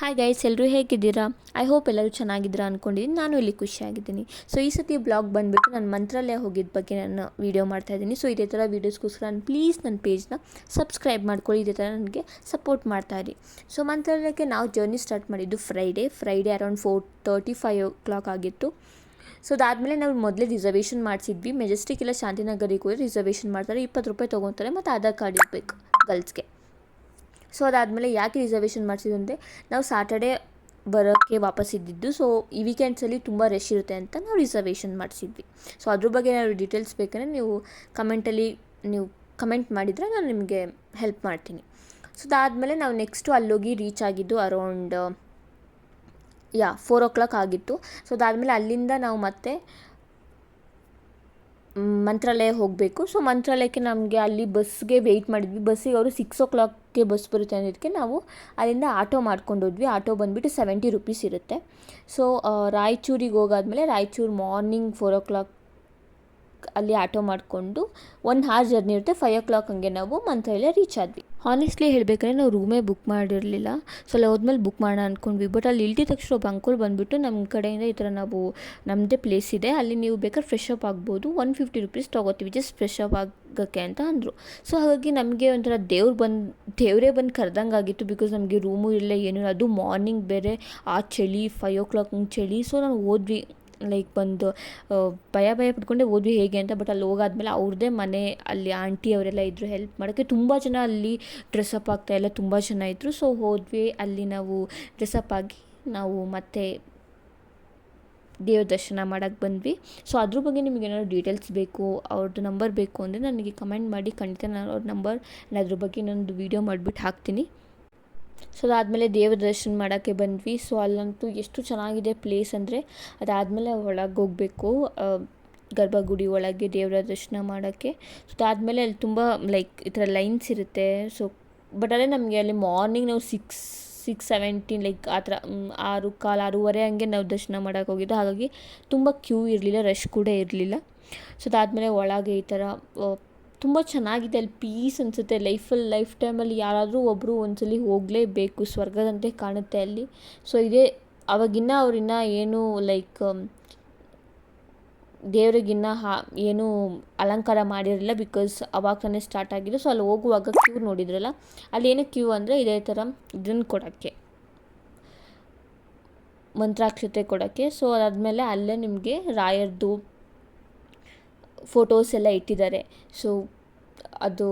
Hi guys, ಎಲ್ಲರೂ ಹೇಗಿದ್ದೀರಾ? I hope ಎಲ್ಲರೂ ಚೆನ್ನಾಗಿದ್ದೀರಾ ಅಂದ್ಕೊಂಡಿದ್ದೀನಿ. ನಾನು ಇಲ್ಲಿ ಖುಷಿಯಾಗಿದ್ದೀನಿ. ಸೊ ಈ ಸತಿ ಬ್ಲಾಗ್ ಬಂದುಬಿಟ್ಟು ನಾನು ಮಂತ್ರಾಲಯ ಹೋಗಿದ್ದ ಬಗ್ಗೆ ನಾನು ವೀಡಿಯೋ ಮಾಡ್ತಾಯಿದ್ದೀನಿ. ಸೊ ಇದೇ ಥರ ವೀಡಿಯೋಸ್ಗೋಸ್ಕರ ನಾನು ಪ್ಲೀಸ್ ನನ್ನ ಪೇಜ್ನ ಸಬ್ಸ್ಕ್ರೈಬ್ ಮಾಡ್ಕೊಳ್ಳಿ. ಇದೇ ಥರ ನನಗೆ ಸಪೋರ್ಟ್ ಮಾಡ್ತಾಯಿರಿ. ಸೊ ಮಂತ್ರಾಲಯಕ್ಕೆ ನಾವು ಜರ್ನಿ ಸ್ಟಾರ್ಟ್ ಮಾಡಿದ್ದು ಫ್ರೈಡೇ ಅರೌಂಡ್ 4:35 ಆಗಿತ್ತು. ಸೊ ಅದಾದಮೇಲೆ ನಾವು ಮೊದಲೇ ರಿಸರ್ವೇಷನ್ ಮಾಡಿಸಿದ್ವಿ. ಮೆಜೆಸ್ಟಿಕ್ ಇಲ್ಲ ಶಾಂತಿನಗರಿಗೆ ಹೋಗಿ ರಿಸರ್ವೇಷನ್ ಮಾಡ್ತಾರೆ, ₹20 ತೊಗೊತಾರೆ ಮತ್ತು ಆಧಾರ್ ಕಾರ್ಡ್ ಇರಬೇಕು ಗರ್ಲ್ಸ್ಗೆ. ಸೊ ಅದಾದಮೇಲೆ ಯಾಕೆ ರಿಸರ್ವೇಷನ್ ಮಾಡಿಸಿದಂತೆ ನಾವು ಸಾಟರ್ಡೇ ಬರೋಕ್ಕೆ ವಾಪಸ್ ಇದ್ದಿದ್ದು. ಸೊ ಈ ವೀಕೆಂಡ್ಸಲ್ಲಿ ತುಂಬ ರಶ್ ಇರುತ್ತೆ ಅಂತ ನಾವು ರಿಸರ್ವೇಷನ್ ಮಾಡಿಸಿದ್ವಿ. ಸೊ ಅದ್ರ ಬಗ್ಗೆ ಏನಾದರೂ ಡೀಟೇಲ್ಸ್ ಬೇಕಂದರೆ ನೀವು ಕಮೆಂಟ್ ಮಾಡಿದರೆ ನಾನು ನಿಮಗೆ ಹೆಲ್ಪ್ ಮಾಡ್ತೀನಿ. ಸೊ ಅದಾದಮೇಲೆ ನಾವು ನೆಕ್ಸ್ಟು ಅಲ್ಲೋಗಿ ರೀಚ್ ಆಗಿದ್ದು ಅರೌಂಡ್ 4 ಆಗಿತ್ತು. ಸೊ ಅದಾದಮೇಲೆ ಅಲ್ಲಿಂದ ನಾವು ಮತ್ತೆ ಮಂತ್ರಾಲಯ ಹೋಗಬೇಕು. ಸೊ ಮಂತ್ರಾಲಯಕ್ಕೆ ನಮಗೆ ಅಲ್ಲಿ ಬಸ್ಗೆ ವೆಯ್ಟ್ ಮಾಡಿದ್ವಿ. ಬಸ್ಸಿಗೆ ಅವರು 6 ಬಸ್ ಬರುತ್ತೆ ಅನ್ನೋದಕ್ಕೆ ನಾವು ಅಲ್ಲಿಂದ ಆಟೋ ಮಾಡ್ಕೊಂಡು ಹೋದ್ವಿ. ಆಟೋ ಬಂದುಬಿಟ್ಟು ₹70 ಇರುತ್ತೆ. ಸೊ ರಾಯಚೂರಿಗೆ ಹೋಗಾದ್ಮೇಲೆ ರಾಯಚೂರು ಮಾರ್ನಿಂಗ್ 4 ಅಲ್ಲಿ ಆಟೋ ಮಾಡಿಕೊಂಡು 1 ಅವರ್ ಜರ್ನಿ ಇರುತ್ತೆ. 5 ಹಂಗೆ ನಾವು ಮಂತ್ರಾಲಯ ರೀಚ್ ಆದ್ವಿ. ಹಾನೆಸ್ಟ್ಲಿ ಹೇಳಬೇಕಾದ್ರೆ ನಾವು ರೂಮೇ ಬುಕ್ ಮಾಡಿರಲಿಲ್ಲ. ಸೊ ಅಲ್ಲಿ ಹೋದ್ಮೇಲೆ ಬುಕ್ ಮಾಡೋಣ ಅಂದ್ಕೊಂಡ್ವಿ. ಬಟ್ ಅಲ್ಲಿ ಇಳಿದ ತಕ್ಷಣ ಒಬ್ಬ ಅಂಕಲ್ ಬಂದುಬಿಟ್ಟು ನಮ್ಮ ಕಡೆಯಿಂದ ಈ ಥರ ನಾವು ನಮ್ಮದೇ ಪ್ಲೇಸ್ ಇದೆ, ಅಲ್ಲಿ ನೀವು ಬೇಕಾದ್ರೆ ಫ್ರೆಶ್ ಅಪ್ ಆಗ್ಬೋದು, ₹150 ತೊಗೋತೀವಿ ಜಸ್ಟ್ ಫ್ರೆಶ್ ಅಪ್ ಆಗೋಕ್ಕೆ ಅಂತ ಅಂದರು. ಸೊ ಹಾಗಾಗಿ ನಮಗೆ ಒಂಥರ ದೇವರೇ ಬಂದು ಕರೆದಂಗೆ ಆಗಿತ್ತು. ಬಿಕಾಸ್ ನಮಗೆ ರೂಮು ಇಲ್ಲ ಏನೂ, ಅದು ಮಾರ್ನಿಂಗ್ ಬೇರೆ ಆ ಚಳಿ 5 ಚಳಿ. ಸೊ ನಾವು ಹೋದ್ವಿ, ಲೈಕ್ ಬಂದು ಭಯ ಪಡ್ಕೊಂಡೆ ಹೋದ್ವಿ ಹೇಗೆ ಅಂತ. ಬಟ್ ಅಲ್ಲಿ ಹೋಗಾದ್ಮೇಲೆ ಅವ್ರದ್ದೇ ಮನೆ, ಅಲ್ಲಿ ಆಂಟಿ ಅವರೆಲ್ಲ ಇದ್ದರು ಹೆಲ್ಪ್ ಮಾಡೋಕ್ಕೆ. ತುಂಬ ಜನ ಅಲ್ಲಿ ಡ್ರೆಸ್ಅಪ್ ಆಗ್ತಾಯಿಲ್ಲ, ತುಂಬ ಜನ ಇದ್ದರು. ಸೊ ಹೋದ್ವಿ, ಅಲ್ಲಿ ನಾವು ಡ್ರೆಸ್ಅಪ್ ಆಗಿ ನಾವು ಮತ್ತೆ ದೇವ್ರ ದರ್ಶನ ಮಾಡೋಕ್ಕೆ ಬಂದ್ವಿ. ಸೊ ಅದ್ರ ಬಗ್ಗೆ ನಿಮಗೆ ಏನಾದ್ರು ಡೀಟೇಲ್ಸ್ ಬೇಕು, ಅವ್ರದ್ದು ನಂಬರ್ ಬೇಕು ಅಂದರೆ ನನಗೆ ಕಮೆಂಟ್ ಮಾಡಿ, ಖಂಡಿತ ನಾನು ಅವ್ರ ನಂಬರ್ ಅದ್ರ ಬಗ್ಗೆ ನಾನೊಂದು ವೀಡಿಯೋ ಮಾಡಿಬಿಟ್ಟು ಹಾಕ್ತೀನಿ. ಸೊ ಅದಾದಮೇಲೆ ದೇವ್ರ ದರ್ಶನ ಮಾಡೋಕ್ಕೆ ಬಂದ್ವಿ. ಸೊ ಅಲ್ಲಂತೂ ಎಷ್ಟು ಚೆನ್ನಾಗಿದೆ ಪ್ಲೇಸ್ ಅಂದರೆ, ಅದಾದಮೇಲೆ ಒಳಗೆ ಹೋಗಬೇಕು, ಗರ್ಭಗುಡಿ ಒಳಗೆ ದೇವರ ದರ್ಶನ ಮಾಡೋಕ್ಕೆ. ಸೊ ಅದಾದಮೇಲೆ ಅಲ್ಲಿ ತುಂಬ ಲೈಕ್ ಈ ಥರ ಲೈನ್ಸ್ ಇರುತ್ತೆ. ಸೊ ಬಟ್ ಅದೇ ನಮಗೆ ಅಲ್ಲಿ ಮಾರ್ನಿಂಗ್ ನಾವು 6:17 ಲೈಕ್ ಆ ಥರ 6:15 ಹಂಗೆ ನಾವು ದರ್ಶನ ಮಾಡೋಕ್ಕೆ ಹೋಗಿದ್ದು. ಹಾಗಾಗಿ ತುಂಬ ಕ್ಯೂ ಇರಲಿಲ್ಲ, ರಶ್ ಕೂಡ ಇರಲಿಲ್ಲ. ಸೊ ಅದಾದಮೇಲೆ ಒಳಗೆ ಈ ಥರ ತುಂಬ ಚೆನ್ನಾಗಿದೆ. ಅಲ್ಲಿ ಪೀಸ್ ಅನಿಸುತ್ತೆ. ಲೈಫ್ ಟೈಮಲ್ಲಿ ಯಾರಾದರೂ ಒಬ್ಬರು ಒಂದ್ಸಲಿ ಹೋಗಲೇಬೇಕು, ಸ್ವರ್ಗದಂತೆ ಕಾಣುತ್ತೆ ಅಲ್ಲಿ. ಸೊ ಇದೇ ಅವ್ರಿನ್ನ ಏನು ಲೈಕ್ ದೇವರಿಗಿನ್ನ ಏನೂ ಅಲಂಕಾರ ಮಾಡಿರಲಿಲ್ಲ, ಬಿಕಾಸ್ ಅವಾಗ ತಾನೇ ಸ್ಟಾರ್ಟ್ ಆಗಿದೆ. ಸೊ ಅಲ್ಲಿ ಹೋಗುವಾಗ ಕ್ಯೂ ನೋಡಿದ್ರಲ್ಲ, ಅಲ್ಲಿ ಏನಕ್ಕೆ ಕ್ಯೂ ಅಂದರೆ ಇದೇ ಥರ ಇದನ್ನು ಕೊಡೋಕ್ಕೆ, ಮಂತ್ರಾಕ್ಷತೆ ಕೊಡೋಕ್ಕೆ. ಸೊ ಅದಾದಮೇಲೆ ಅಲ್ಲೇ ನಿಮಗೆ ರಾಯರ್ದು ಫೋಟೋಸ್ ಎಲ್ಲ ಇಟ್ಟಿದ್ದಾರೆ. ಸೊ ಅದು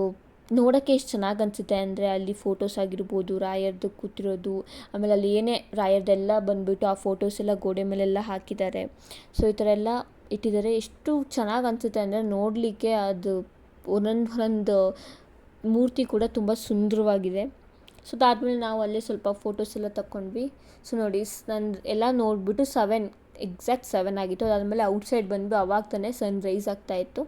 ನೋಡೋಕ್ಕೆ ಎಷ್ಟು ಚೆನ್ನಾಗಿ ಅನಿಸುತ್ತೆ ಅಂದರೆ, ಅಲ್ಲಿ ಫೋಟೋಸ್ ಆಗಿರ್ಬೋದು, ರಾಯರ್ದು ಕೂತಿರೋದು, ಆಮೇಲೆ ಅಲ್ಲಿ ಏನೇ ರಾಯರ್ದೆಲ್ಲ ಬಂದುಬಿಟ್ಟು ಆ ಫೋಟೋಸ್ ಎಲ್ಲ ಗೋಡೆ ಮೇಲೆಲ್ಲ ಹಾಕಿದ್ದಾರೆ. ಸೊ ಈ ಥರ ಎಲ್ಲ ಇಟ್ಟಿದ್ದಾರೆ. ಎಷ್ಟು ಚೆನ್ನಾಗಿ ಅನಿಸುತ್ತೆ ಅಂದರೆ ನೋಡಲಿಕ್ಕೆ. ಅದು ಒಂದೊಂದು ಮೂರ್ತಿ ಕೂಡ ತುಂಬ ಸುಂದರವಾಗಿದೆ. ಸೊ ಅದಾದಮೇಲೆ ನಾವು ಅಲ್ಲೇ ಸ್ವಲ್ಪ ಫೋಟೋಸ್ ಎಲ್ಲ ತಗೊಂಡ್ವಿ. ಸೊ ನೋಡಿ, ಎಲ್ಲ ನೋಡಿಬಿಟ್ಟು ಎಕ್ಸಾಕ್ಟ್ 7 ಆಗಿತ್ತು. ಅದಾದಮೇಲೆ ಔಟ್ಸೈಡ್ ಬಂದು ಅವಾಗ ತಾನೇ ಸನ್ರೈಸ್ ಆಗ್ತಾಯಿತ್ತು.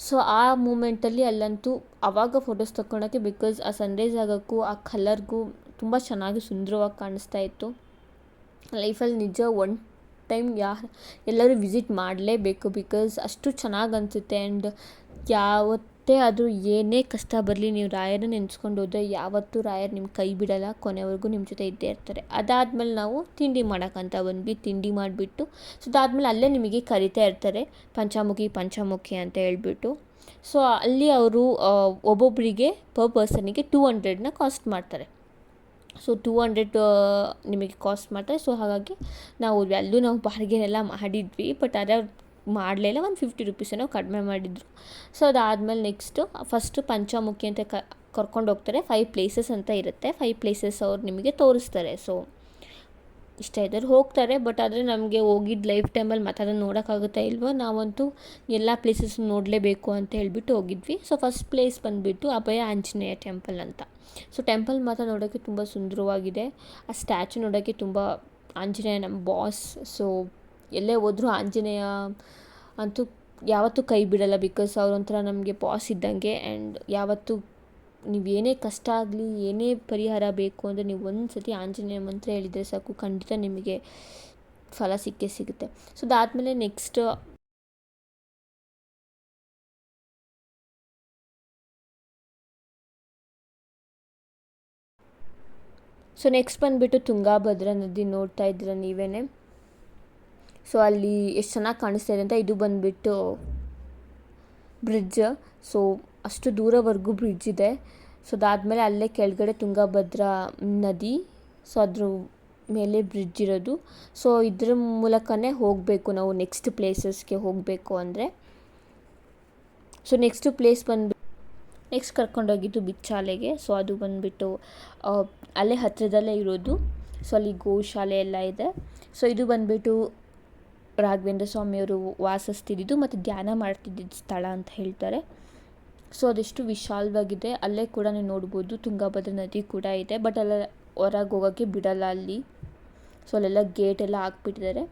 ಸೊ ಆ ಮೂಮೆಂಟಲ್ಲಿ ಅಲ್ಲಂತೂ ಆವಾಗ ಫೋಟೋಸ್ ತಗೊಳಕ್ಕೆ, ಬಿಕಾಸ್ ಆ ಸನ್ರೈಸ್ ಆಗೋಕ್ಕೂ ಆ ಕಲರ್ಗೂ ತುಂಬ ಚೆನ್ನಾಗಿ ಸುಂದರವಾಗಿ ಕಾಣಿಸ್ತಾ ಇತ್ತು. ಲೈಫಲ್ಲಿ ನಿಜ ಒನ್ ಟೈಮ್ ಎಲ್ಲರೂ ವಿಸಿಟ್ ಮಾಡಲೇಬೇಕು, ಬಿಕಾಸ್ ಅಷ್ಟು ಚೆನ್ನಾಗಿ ಅನಿಸುತ್ತೆ. ಆ್ಯಂಡ್ ಯಾವತ್ತೇ ಆದರೂ ಏನೇ ಕಷ್ಟ ಬರಲಿ, ನೀವು ರಾಯರನ್ನ ನೆನೆಸ್ಕೊಂಡು ಹೋದರೆ ಯಾವತ್ತೂ ರಾಯರು ನಿಮ್ಮ ಕೈ ಬಿಡೋಲ್ಲ, ಕೊನೆವರೆಗೂ ನಿಮ್ಮ ಜೊತೆ ಇದ್ದೇ ಇರ್ತಾರೆ. ಅದಾದಮೇಲೆ ನಾವು ತಿಂಡಿ ಮಾಡೋಕ್ಕಂತ ಬಂದ್ವಿ. ತಿಂಡಿ ಮಾಡಿಬಿಟ್ಟು ಸೊ ಅದಾದಮೇಲೆ ಅಲ್ಲೇ ನಿಮಗೆ ಕರಿತಾ ಇರ್ತಾರೆ, ಪಂಚಮುಖಿ ಅಂತ ಹೇಳ್ಬಿಟ್ಟು. ಸೊ ಅಲ್ಲಿ ಅವರು ಒಬ್ಬೊಬ್ಬರಿಗೆ ಪರ್ ಪರ್ಸನಿಗೆ 200 ಕಾಸ್ಟ್ ಮಾಡ್ತಾರೆ. ಸೊ 200 ನಿಮಗೆ ಕಾಸ್ಟ್ ಮಾಡ್ತಾರೆ. ಸೊ ಹಾಗಾಗಿ ಅಲ್ಲೂ ನಾವು ಬಾರ್ಗೇನೆಲ್ಲ ಮಾಡಿದ್ವಿ. ಬಟ್ ಅದೇ ಮಾಡಲಿಲ್ಲ, ₹150 ಏನೋ ಕಡಿಮೆ ಮಾಡಿದರು. ಸೊ ಅದಾದಮೇಲೆ ನೆಕ್ಸ್ಟು ಫಸ್ಟು ಪಂಚಮುಖಿ ಅಂತ ಕರ್ಕೊಂಡು ಹೋಗ್ತಾರೆ. 5 ಪ್ಲೇಸಸ್ ಅಂತ ಇರುತ್ತೆ. 5 ಪ್ಲೇಸಸ್ ಅವ್ರು ನಿಮಗೆ ತೋರಿಸ್ತಾರೆ. ಸೊ ಇಷ್ಟ ಇದ್ದರು ಹೋಗ್ತಾರೆ. ಬಟ್ ಆದರೆ ನಮಗೆ ಹೋಗಿದ್ದು ಲೈಫ್ ಟೈಮಲ್ಲಿ ಮತ್ತೆ ಅದನ್ನು ನೋಡೋಕ್ಕಾಗುತ್ತಾ ಇಲ್ವೋ, ನಾವಂತೂ ಎಲ್ಲ ಪ್ಲೇಸಸ್ ನೋಡಲೇಬೇಕು ಅಂತ ಹೇಳ್ಬಿಟ್ಟು ಹೋಗಿದ್ವಿ. ಸೊ ಫಸ್ಟ್ ಪ್ಲೇಸ್ ಬಂದುಬಿಟ್ಟು ಅಭಯ ಆಂಜನೇಯ ಟೆಂಪಲ್ ಅಂತ. ಸೊ ಟೆಂಪಲ್ ಮಾತ್ರ ನೋಡೋಕ್ಕೆ ತುಂಬ ಸುಂದರವಾಗಿದೆ. ಆ ಸ್ಟ್ಯಾಚು ನೋಡೋಕ್ಕೆ ತುಂಬ, ಆಂಜನೇಯ ನಮ್ಮ ಬಾಸ್. ಸೊ ಎಲ್ಲೇ ಹೋದರೂ ಆಂಜನೇಯ ಅಂತೂ ಯಾವತ್ತೂ ಕೈ ಬಿಡೋಲ್ಲ, ಬಿಕಾಸ್ ಅವರೊಂಥರ ನಮಗೆ ಬಾಸ್ ಇದ್ದಂಗೆ. ಆ್ಯಂಡ್ ಯಾವತ್ತೂ ನೀವೇನೇ ಕಷ್ಟ ಆಗಲಿ, ಏನೇ ಪರಿಹಾರ ಬೇಕು ಅಂದರೆ ನೀವು ಒಂದು ಸತಿ ಆಂಜನೇಯ ಮಂತ್ರ ಹೇಳಿದರೆ ಸಾಕು, ಖಂಡಿತ ನಿಮಗೆ ಫಲ ಸಿಕ್ಕೇ ಸಿಗುತ್ತೆ. ಸೊ ಅದಾದಮೇಲೆ ನೆಕ್ಸ್ಟ್ ಸೊ ನೆಕ್ಸ್ಟ್ ಬಂದುಬಿಟ್ಟು ತುಂಗಾಭದ್ರಾ ನದಿ ನೋಡ್ತಾ ಇದ್ದೀರ ನೀವೇ. ಸೊ ಅಲ್ಲಿ ಎಷ್ಟು ಚೆನ್ನಾಗಿ ಕಾಣಿಸ್ತಾ ಇದೆ ಅಂತ. ಇದು ಬಂದುಬಿಟ್ಟು ಬ್ರಿಡ್ಜ್. ಸೊ ಅಷ್ಟು ದೂರವರೆಗೂ ಬ್ರಿಡ್ಜ್ ಇದೆ. ಸೊ ಅದಾದಮೇಲೆ ಅಲ್ಲೇ ಕೆಳಗಡೆ ತುಂಗಭದ್ರಾ ನದಿ. ಸೊ ಅದ್ರ ಮೇಲೆ ಬ್ರಿಡ್ಜ್ ಇರೋದು. ಸೊ ಇದ್ರ ಮೂಲಕನೇ ಹೋಗಬೇಕು ನಾವು ನೆಕ್ಸ್ಟ್ ಪ್ಲೇಸಸ್ಗೆ ಹೋಗಬೇಕು ಅಂದರೆ. ಸೊ ನೆಕ್ಸ್ಟ್ ಪ್ಲೇಸ್ ನೆಕ್ಸ್ಟ್ ಕರ್ಕೊಂಡೋಗಿದ್ದು ಬಿಚ್ಚಾಲೆಗೆ. ಸೊ ಅದು ಬಂದುಬಿಟ್ಟು ಅಲ್ಲೇ ಹತ್ತಿರದಲ್ಲೇ ಇರೋದು. ಸೊ ಅಲ್ಲಿ ಗೋಶಾಲೆ ಎಲ್ಲ ಇದೆ. ಸೊ ಇದು ಬಂದುಬಿಟ್ಟು ರಾಘವೇಂದ್ರ ಸ್ವಾಮಿಯವರು ವಾಸಿಸ್ತಿದ್ದು ಮತ್ತು ಧ್ಯಾನ ಮಾಡ್ತಿದ್ದ ಸ್ಥಳ ಅಂತ ಹೇಳ್ತಾರೆ. ಸೊ ಅದೆಷ್ಟು ವಿಶಾಲವಾಗಿದೆ. ಅಲ್ಲೇ ಕೂಡ ನೀವು ನೋಡ್ಬೋದು ತುಂಗಭದ್ರಾ ನದಿ ಕೂಡ ಇದೆ. ಬಟ್ ಅಲ್ಲ ಹೊರಗೆ ಹೋಗೋಕ್ಕೆ ಬಿಡಲ್ಲ ಅಲ್ಲಿ. ಸೊ ಅಲ್ಲೆಲ್ಲ ಗೇಟ್ ಎಲ್ಲ ಹಾಕ್ಬಿಟ್ಟಿದ್ದಾರೆ.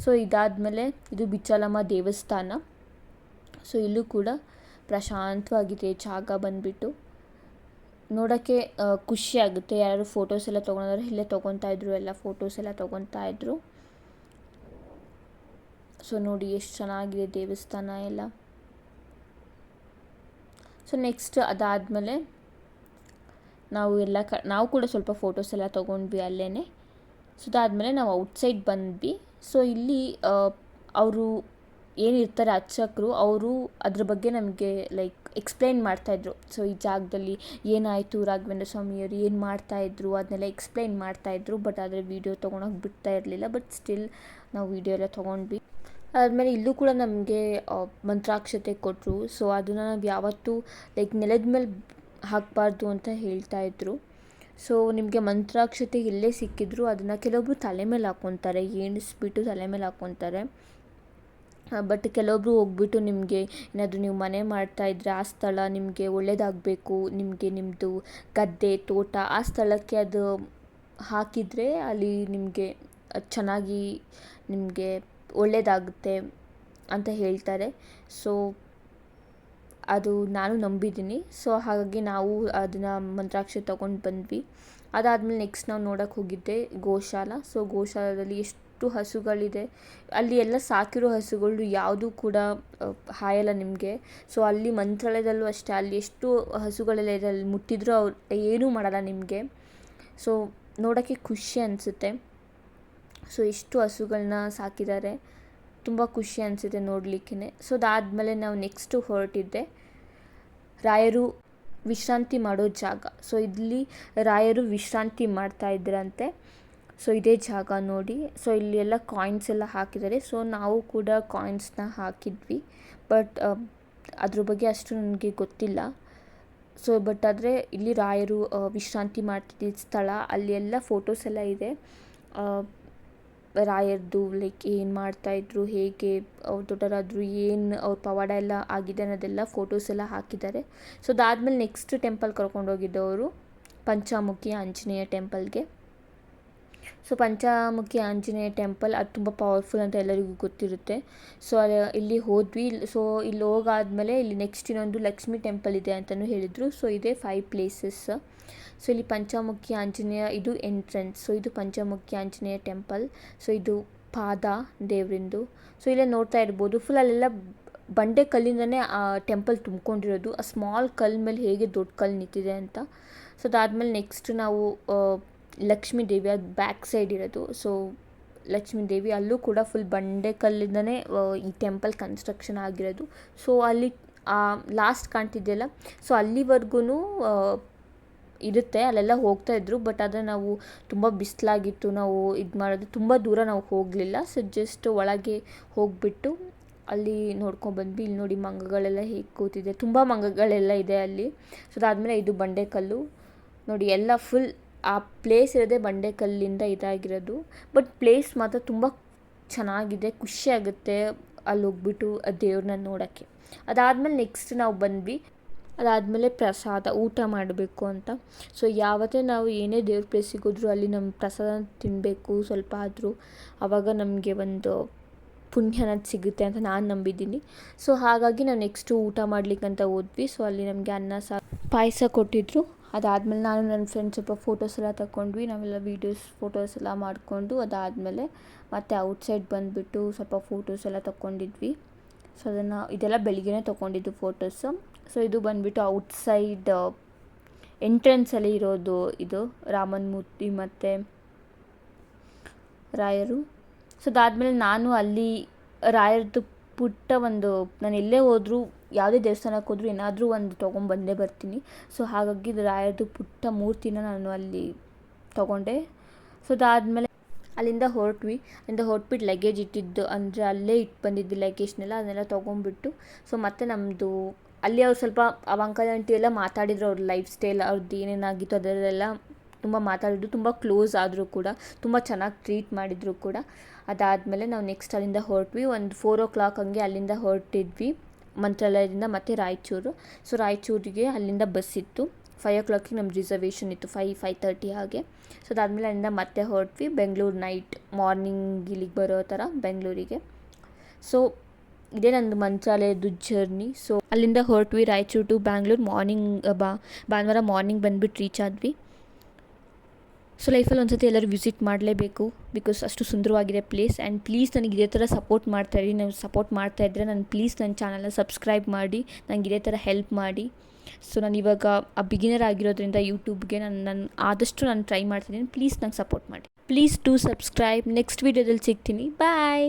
ಸೊ ಇದಾದಮೇಲೆ ಇದು ಬಿಚ್ಚಾಲಮ್ಮ ದೇವಸ್ಥಾನ. ಸೊ ಇಲ್ಲೂ ಕೂಡ ಪ್ರಶಾಂತವಾಗಿದೆ ಜಾಗ ಬಂದುಬಿಟ್ಟು. ನೋಡೋಕ್ಕೆ ಖುಷಿ ಆಗುತ್ತೆ. ಯಾರು ಫೋಟೋಸ್ ಎಲ್ಲ ತೊಗೊಂಡ್ರೆ ಇಲ್ಲೇ ತೊಗೊತಾಯಿದ್ರು, ಎಲ್ಲ ಫೋಟೋಸ್ ಎಲ್ಲ ತೊಗೊತಾಯಿದ್ರು. ಸೊ ನೋಡಿ ಎಷ್ಟು ಚೆನ್ನಾಗಿದೆ ದೇವಸ್ಥಾನ ಎಲ್ಲ. ಸೊ ನೆಕ್ಸ್ಟ್ ಅದಾದಮೇಲೆ ನಾವು ಕೂಡ ಸ್ವಲ್ಪ ಫೋಟೋಸ್ ಎಲ್ಲ ತೊಗೊಂಡ್ವಿ ಅಲ್ಲೇ. ಸೊ ಅದಾದಮೇಲೆ ನಾವು ಔಟ್ಸೈಡ್ ಬಂದ್ವಿ. ಸೊ ಇಲ್ಲಿ ಅವರು ಏನಿರ್ತಾರೆ ಅರ್ಚಕರು, ಅವರು ಅದ್ರ ಬಗ್ಗೆ ನಮಗೆ ಲೈಕ್ ಎಕ್ಸ್ಪ್ಲೈನ್ ಮಾಡ್ತಾಯಿದ್ರು. ಸೊ ಈ ಜಾಗದಲ್ಲಿ ಏನಾಯಿತು, ರಾಘವೇಂದ್ರ ಸ್ವಾಮಿಯವರು ಏನು ಮಾಡ್ತಾಯಿದ್ರು ಅದನ್ನೆಲ್ಲ ಎಕ್ಸ್ಪ್ಲೈನ್ ಮಾಡ್ತಾಯಿದ್ರು. ಬಟ್ ಆದರೆ ವೀಡಿಯೋ ತೊಗೊಳಕ್ಕೆ ಬಿಡ್ತಾ ಇರಲಿಲ್ಲ. ಬಟ್ ಸ್ಟಿಲ್ ನಾವು ವೀಡಿಯೋ ಎಲ್ಲ ತೊಗೊಂಡ್ವಿ. ಅದಾದಮೇಲೆ ಇಲ್ಲೂ ಕೂಡ ನಮಗೆ ಮಂತ್ರಾಕ್ಷತೆ ಕೊಟ್ಟರು. ಸೊ ಅದನ್ನು ನಾವು ಯಾವತ್ತೂ ಲೈಕ್ ನೆಲದ ಮೇಲೆ ಹಾಕಬಾರ್ದು ಅಂತ ಹೇಳ್ತಾಯಿದ್ರು. ಸೊ ನಿಮಗೆ ಮಂತ್ರಾಕ್ಷತೆ ಎಲ್ಲೇ ಸಿಕ್ಕಿದ್ರು ಅದನ್ನು ಕೆಲವೊಬ್ಬರು ತಲೆ ಮೇಲೆ ಹಾಕ್ಕೊತಾರೆ, ಎಣಿಸ್ಬಿಟ್ಟು ತಲೆ ಮೇಲೆ ಹಾಕ್ಕೊತಾರೆ. ಬಟ್ ಕೆಲವೊಬ್ರು ಹೋಗ್ಬಿಟ್ಟು ನಿಮಗೆ ಏನಾದರೂ ನೀವು ಮನೆ ಮಾಡ್ತಾಯಿದ್ರೆ ಆ ಸ್ಥಳ ನಿಮಗೆ ಒಳ್ಳೆಯದಾಗಬೇಕು, ನಿಮಗೆ ನಿಮ್ಮದು ಗದ್ದೆ ತೋಟ ಆ ಸ್ಥಳಕ್ಕೆ ಅದು ಹಾಕಿದರೆ ಅಲ್ಲಿ ನಿಮಗೆ ಚೆನ್ನಾಗಿ ನಿಮಗೆ ಒಳ್ಳೆಯದಾಗುತ್ತೆ ಅಂತ ಹೇಳ್ತಾರೆ. ಸೊ ಅದು ನಾನು ನಂಬಿದ್ದೀನಿ. ಸೊ ಹಾಗಾಗಿ ನಾವು ಅದನ್ನು ಮಂತ್ರಾಕ್ಷತೆ ತೊಗೊಂಡು ಬಂದ್ವಿ. ಅದಾದಮೇಲೆ ನೆಕ್ಸ್ಟ್ ನಾವು ನೋಡೋಕ್ಕೆ ಹೋಗಿದ್ದೆ ಗೋಶಾಲ. ಸೊ ಗೋಶಾಲದಲ್ಲಿ ಎಷ್ಟು ಹಸುಗಳಿದೆ. ಅಲ್ಲಿ ಎಲ್ಲ ಸಾಕಿರೋ ಹಸುಗಳು ಯಾವುದೂ ಕೂಡ ಹಾಯಲ್ಲ ನಿಮಗೆ. ಸೊ ಅಲ್ಲಿ ಮಂತ್ರಾಲಯದಲ್ಲೂ ಅಷ್ಟೇ, ಅಲ್ಲಿ ಎಷ್ಟು ಹಸುಗಳೆಲ್ಲ ಇದೆ, ಅಲ್ಲಿ ಮುಟ್ಟಿದ್ರೂ ಅವ್ರು ಏನೂ ಮಾಡಲ್ಲ ನಿಮಗೆ. ಸೊ ನೋಡೋಕ್ಕೆ ಖುಷಿ ಅನಿಸುತ್ತೆ. ಸೊ ಎಷ್ಟು ಹಸುಗಳನ್ನ ಸಾಕಿದ್ದಾರೆ, ತುಂಬ ಖುಷಿ ಅನಿಸುತ್ತೆ ನೋಡಲಿಕ್ಕೆ. ಸೊ ಅದಾದಮೇಲೆ ನಾವು ನೆಕ್ಸ್ಟು ಹೊರಟಿದ್ದೆ ರಾಯರು ವಿಶ್ರಾಂತಿ ಮಾಡೋ ಜಾಗ. ಸೊ ಇಲ್ಲಿ ರಾಯರು ವಿಶ್ರಾಂತಿ ಮಾಡ್ತಾಯಿದ್ರಂತೆ. ಸೊ ಇದೇ ಜಾಗ ನೋಡಿ. ಸೊ ಇಲ್ಲಿ ಎಲ್ಲ ಕಾಯಿನ್ಸ್ ಎಲ್ಲ ಹಾಕಿದ್ದಾರೆ. ಸೊ ನಾವು ಕೂಡ ಕಾಯಿನ್ಸ್ನ ಹಾಕಿದ್ವಿ. ಬಟ್ ಅದ್ರ ಬಗ್ಗೆ ಅಷ್ಟು ನನಗೆ ಗೊತ್ತಿಲ್ಲ. ಸೊ ಬಟ್ ಆದರೆ ಇಲ್ಲಿ ರಾಯರು ವಿಶ್ರಾಂತಿ ಮಾಡ್ತಿದ್ದ ಸ್ಥಳ, ಅಲ್ಲಿ ಎಲ್ಲ ಫೋಟೋಸ್ ಎಲ್ಲ ಇದೆ. ರಾಯರದು ಲೈಕ್ ಏನು ಮಾಡ್ತಾಯಿದ್ರು, ಹೇಗೆ ಅವ್ರು ದೊಡ್ಡರಾದರು, ಏನು ಅವ್ರ ಪವಾಡ ಎಲ್ಲ ಆಗಿದೆ ಅನ್ನೋದೆಲ್ಲ ಫೋಟೋಸ್ ಎಲ್ಲ ಹಾಕಿದ್ದಾರೆ. ಸೊ ಅದಾದಮೇಲೆ ನೆಕ್ಸ್ಟ್ ಟೆಂಪಲ್ ಕರ್ಕೊಂಡೋಗಿದ್ದವರು ಪಂಚಮುಖಿ ಆಂಜನೇಯ ಟೆಂಪಲ್ಗೆ. ಸೊ ಪಂಚಮುಖಿ ಆಂಜನೇಯ ಟೆಂಪಲ್ ಅದು ತುಂಬ ಪವರ್ಫುಲ್ ಅಂತ ಎಲ್ಲರಿಗೂ ಗೊತ್ತಿರುತ್ತೆ. ಸೊ ಇಲ್ಲಿ ಹೋದ್ವಿ. ಸೊ ಇಲ್ಲಿ ಹೋಗಾದ್ಮೇಲೆ ಇಲ್ಲಿ ನೆಕ್ಸ್ಟ್ ಇನ್ನೊಂದು ಲಕ್ಷ್ಮೀ ಟೆಂಪಲ್ ಇದೆ ಅಂತಲೂ ಹೇಳಿದರು. ಸೊ ಇದೆ 5 ಪ್ಲೇಸಸ್. ಸೊ ಇಲ್ಲಿ ಪಂಚಮುಖಿ ಆಂಜನೇಯ ಇದು ಎಂಟ್ರೆನ್ಸ್. ಸೊ ಇದು ಪಂಚಮುಖಿ ಆಂಜನೇಯ ಟೆಂಪಲ್. ಸೊ ಇದು ಪಾದ ದೇವರಿಂದು. ಸೊ ಇಲ್ಲೇ ನೋಡ್ತಾ ಇರ್ಬೋದು, ಫುಲ್ ಅಲ್ಲೆಲ್ಲ ಬಂಡೆ ಕಲ್ಲಿಂದನೇ ಆ ಟೆಂಪಲ್ ತುಂಬ್ಕೊಂಡಿರೋದು. ಆ ಸ್ಮಾಲ್ ಕಲ್ಲು ಮೇಲೆ ಹೇಗೆ ದೊಡ್ಡ ಕಲ್ಲು ನಿಂತಿದೆ ಅಂತ. ಸೊ ಅದಾದಮೇಲೆ ನೆಕ್ಸ್ಟ್ ನಾವು ಲಕ್ಷ್ಮೀ ದೇವಿ, ಅದು ಬ್ಯಾಕ್ ಸೈಡ್ ಇರೋದು. ಸೊ ಲಕ್ಷ್ಮೀ ದೇವಿ ಅಲ್ಲೂ ಕೂಡ ಫುಲ್ ಬಂಡೆ ಕಲ್ಲಿಂದನೇ ಈ ಟೆಂಪಲ್ ಕನ್ಸ್ಟ್ರಕ್ಷನ್ ಆಗಿರೋದು. ಸೊ ಅಲ್ಲಿ ಲಾಸ್ಟ್ ಕಾಣ್ತಿದೆಯಲ್ಲ, ಸೊ ಅಲ್ಲಿವರೆಗೂ ಇರುತ್ತೆ, ಅಲ್ಲೆಲ್ಲ ಹೋಗ್ತಾಯಿದ್ರು. ಬಟ್ ಆದರೆ ನಾವು ತುಂಬ ಬಿಸಿಲಾಗಿತ್ತು, ನಾವು ಇದು ಮಾಡೋದು ತುಂಬ ದೂರ ನಾವು ಹೋಗಲಿಲ್ಲ. ಸೊ ಜಸ್ಟ್ ಒಳಗೆ ಹೋಗಿಬಿಟ್ಟು ಅಲ್ಲಿ ನೋಡ್ಕೊಂಡ್ಬಂದ್ವಿ. ಇಲ್ಲಿ ನೋಡಿ ಮಂಗಗಳೆಲ್ಲ ಹೇಗೆ ಕೂತಿದೆ, ತುಂಬ ಮಂಗಗಳೆಲ್ಲ ಇದೆ ಅಲ್ಲಿ. ಸೊ ಅದಾದಮೇಲೆ ಇದು ಬಂಡೆಕಲ್ಲು ನೋಡಿ, ಎಲ್ಲ ಫುಲ್ ಆ ಪ್ಲೇಸ್ ಇರೋದೇ ಬಂಡೆಕಲ್ಲಿಂದ ಇದಾಗಿರೋದು. ಬಟ್ ಪ್ಲೇಸ್ ಮಾತ್ರ ತುಂಬ ಚೆನ್ನಾಗಿದೆ, ಖುಷಿಯಾಗುತ್ತೆ ಅಲ್ಲಿ ಹೋಗ್ಬಿಟ್ಟು ಆ ದೇವ್ರನ್ನ ನೋಡೋಕ್ಕೆ. ಅದಾದಮೇಲೆ ನೆಕ್ಸ್ಟ್ ನಾವು ಬಂದ್ವಿ. ಅದಾದಮೇಲೆ ಪ್ರಸಾದ ಊಟ ಮಾಡಬೇಕು ಅಂತ. ಸೊ ಯಾವತ್ತೇ ನಾವು ಏನೇ ದೇವ್ರ ಪ್ಲೇಸಿಗೆ ಹೋದರೂ ಅಲ್ಲಿ ನಮ್ಮ ಪ್ರಸಾದ ತಿನ್ನಬೇಕು ಸ್ವಲ್ಪ ಆದರೂ, ಆವಾಗ ನಮಗೆ ಒಂದು ಪುಣ್ಯ ಅನ್ನೋದು ಸಿಗುತ್ತೆ ಅಂತ ನಾನು ನಂಬಿದ್ದೀನಿ. ಸೊ ಹಾಗಾಗಿ ನಾವು ನೆಕ್ಸ್ಟು ಊಟ ಮಾಡ್ಲಿಕ್ಕಂತ ಹೋದ್ವಿ. ಸೊ ಅಲ್ಲಿ ನಮಗೆ ಅನ್ನ ಸಾರು ಪಾಯಸ ಕೊಟ್ಟಿದ್ದರು. ಅದಾದಮೇಲೆ ನಾನು ನನ್ನ ಫ್ರೆಂಡ್ಸ್ ಸ್ವಲ್ಪ ಫೋಟೋಸ್ ಎಲ್ಲ ತಗೊಂಡ್ವಿ. ನಾವೆಲ್ಲ ಫೋಟೋಸ್ ಎಲ್ಲ ಮಾಡಿಕೊಂಡು ಅದಾದಮೇಲೆ ಮತ್ತೆ ಔಟ್ಸೈಡ್ ಬಂದುಬಿಟ್ಟು ಸ್ವಲ್ಪ ಫೋಟೋಸ್ ಎಲ್ಲ ತಗೊಂಡಿದ್ವಿ. ಸೊ ಇದೆಲ್ಲ ಬೆಳಿಗ್ಗೆನೇ ತೊಗೊಂಡಿದ್ದು ಫೋಟೋಸು. ಸೊ ಇದು ಬಂದುಬಿಟ್ಟು ಔಟ್ಸೈಡ್ ಎಂಟ್ರೆನ್ಸಲ್ಲಿ ಇರೋದು ಇದು ರಾಮನ ಮೂರ್ತಿ ಮತ್ತು ರಾಯರು. ಸೊ ಅದಾದಮೇಲೆ ನಾನು ಅಲ್ಲಿ ರಾಯರದ್ದು ಪುಟ್ಟ ಒಂದು, ನಾನು ಎಲ್ಲೇ ಹೋದರೂ ಯಾವುದೇ ದೇವಸ್ಥಾನಕ್ಕೆ ಹೋದರೂ ಏನಾದರೂ ಒಂದು ತೊಗೊಂಬಂದೇ ಬರ್ತೀನಿ. ಸೊ ಹಾಗಾಗಿ ರಾಯರದ್ದು ಪುಟ್ಟ ಮೂರ್ತಿನ ನಾನು ಅಲ್ಲಿ ತೊಗೊಂಡೆ. ಸೊ ಅದಾದಮೇಲೆ ಅಲ್ಲಿಂದ ಹೊರಟ್ಬಿಟ್ಟು ಲಗೇಜ್ ಇಟ್ಟಿದ್ದು ಅಂದರೆ ಅಲ್ಲೇ ಇಟ್ಟು ಬಂದಿದ್ದು ಲಗೇಜ್ನೆಲ್ಲ ಅದನ್ನೆಲ್ಲ ತೊಗೊಂಬಿಟ್ಟು, ಸೊ ಮತ್ತೆ ನಮ್ಮದು ಅಲ್ಲಿ ಅವ್ರು ಸ್ವಲ್ಪ ಅಂಕಲ್ ಆಂಟಿ ಎಲ್ಲ ಮಾತಾಡಿದ್ರು, ಅವ್ರ ಲೈಫ್ ಸ್ಟೈಲ್ ಅವ್ರದ್ದು ಏನೇನಾಗಿತ್ತು ಅದರಲ್ಲೆಲ್ಲ ತುಂಬ ಮಾತಾಡಿದ್ರು, ತುಂಬ ಕ್ಲೋಸ್ ಆದರೂ ಕೂಡ, ತುಂಬ ಚೆನ್ನಾಗಿ ಟ್ರೀಟ್ ಮಾಡಿದರು ಕೂಡ. ಅದಾದಮೇಲೆ ನಾವು ನೆಕ್ಸ್ಟ್ ಅಲ್ಲಿಂದ ಹೊರಟ್ವಿ. ಒಂದು 4 o'clock ಹಂಗೆ ಅಲ್ಲಿಂದ ಹೊರಟಿದ್ವಿ ಮಂತ್ರಾಲಯದಿಂದ ಮತ್ತು ರಾಯಚೂರು. ಸೊ ರಾಯಚೂರಿಗೆ ಅಲ್ಲಿಂದ ಬಸ್ ಇತ್ತು. 5 o'clock ನಮ್ದು ರಿಸರ್ವೇಷನ್ ಇತ್ತು, 5:30 ಹಾಗೆ. ಸೊ ಅದಾದಮೇಲೆ ಅಲ್ಲಿಂದ ಮತ್ತೆ ಹೊರಟ್ವಿ ಬೆಂಗಳೂರು ನೈಟ್ ಮಾರ್ನಿಂಗ್ ಇಲ್ಲಿಗೆ ಬರೋ ಥರ ಬೆಂಗಳೂರಿಗೆ. ಸೊ ಇದೇ ನಂದು ಮಂತ್ರಾಲಯದ್ದು ಜರ್ನಿ. ಸೊ ಅಲ್ಲಿಂದ ಹೊರಟ್ವಿ ರಾಯಚೂರು ಟು ಬ್ಯಾಂಗ್ಳೂರು ಮಾರ್ನಿಂಗ್, ಭಾನುವಾರ ಮಾರ್ನಿಂಗ್ ಬಂದುಬಿಟ್ಟು ರೀಚ್ ಆದ್ವಿ. ಸೊ ಲೈಫಲ್ಲಿ ಒಂದು ಸತಿ ಎಲ್ಲರೂ ವಿಸಿಟ್ ಮಾಡಲೇಬೇಕು, ಬಿಕಾಸ್ ಅಷ್ಟು ಸುಂದರವಾಗಿದೆ ಪ್ಲೇಸ್. ಆ್ಯಂಡ್ ಪ್ಲೀಸ್ ನನಗೆ ಇದೇ ಥರ ಸಪೋರ್ಟ್ ಮಾಡ್ತಾಯಿರಿ. ನೀವು ಸಪೋರ್ಟ್ ಮಾಡ್ತಾಯಿದ್ರೆ ನಾನು ಪ್ಲೀಸ್ ನನ್ನ ಚಾನಲ್ನ ಸಬ್ಸ್ಕ್ರೈಬ್ ಮಾಡಿ ನನಗೆ ಇದೇ ಥರ ಹೆಲ್ಪ್ ಮಾಡಿ. ಸೊ ನಾನು ಇವಾಗ ಬಿಗಿನರ್ ಆಗಿರೋದ್ರಿಂದ ಯೂಟ್ಯೂಬ್ಗೆ ನಾನು ಆದಷ್ಟು ನಾನು ಟ್ರೈ ಮಾಡ್ತಿದ್ದೀನಿ. ಪ್ಲೀಸ್ ನಂಗೆ ಸಪೋರ್ಟ್ ಮಾಡಿ. Please to subscribe. ನೆಕ್ಸ್ಟ್ ವೀಡಿಯೋದಲ್ಲಿ ಸಿಗ್ತೀನಿ. ಬಾಯ್.